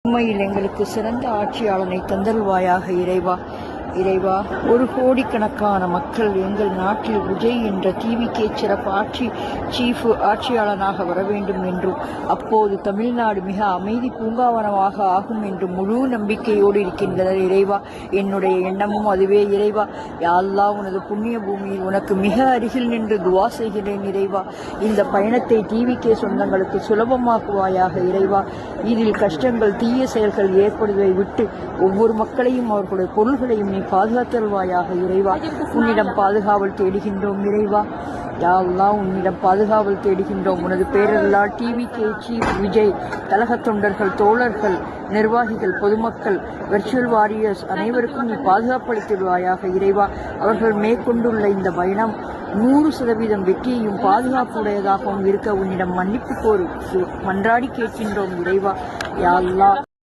உண்மையில் எங்களுக்கு சிறந்த ஆட்சியாளனை தந்தல்வாயாக இறைவா. இறைவா, 1 கோடிக்கணக்கான மக்கள் எங்கள் நாட்டில் விஜய் என்ற டிவிகே சிறப்பு ஆட்சியாளனாக வர வேண்டும் என்றும் அப்போது தமிழ்நாடு மிக அமைதி பூங்காவனமாக ஆகும் என்று முழு நம்பிக்கையோடு இருக்கின்றனர். இறைவா, என்னுடைய எண்ணமும் அதுவே. இறைவா, யா அல்லாஹ், உனது புண்ணிய பூமியில் உனக்கு மிக அருகில் நின்று துவா செய்கிறேன். இறைவா, இந்த பயணத்தை டிவிகே சொந்தங்களுக்கு சுலபமாக்குவாயாக. இறைவா, இதில் கஷ்டங்கள் தீய செயல்கள் ஏற்படுவதை விட்டு ஒவ்வொரு மக்களையும் அவர்களுடைய பொருள்களையும் பாதுகாத்தல்வாயாக. இறைவா, உன்னிடம் பாதுகாவல் தேடுகின்றோம். இறைவா, யா அல்லாஹ், உன்னிடம் பாதுகாவல் தேடுகின்றோம். உனது பேரல்லால் டிவிகே சீஃப் விஜய், கழக தொண்டர்கள், தோழர்கள், நிர்வாகிகள், பொதுமக்கள், வெர்ச்சுவல் வாரியர்ஸ் அனைவருக்கும் நீ பாதுகாப்பளித்திடுவாயாக. இறைவா, அவர்கள் மேற்கொண்டுள்ள இந்த பயணம் 100% வெற்றியையும் பாதுகாப்புடையதாகவும் இருக்க உன்னிடம் மன்னிப்பு கோரி மன்றாடி கேட்கின்றோம். இறைவா, யா அல்லாஹ்.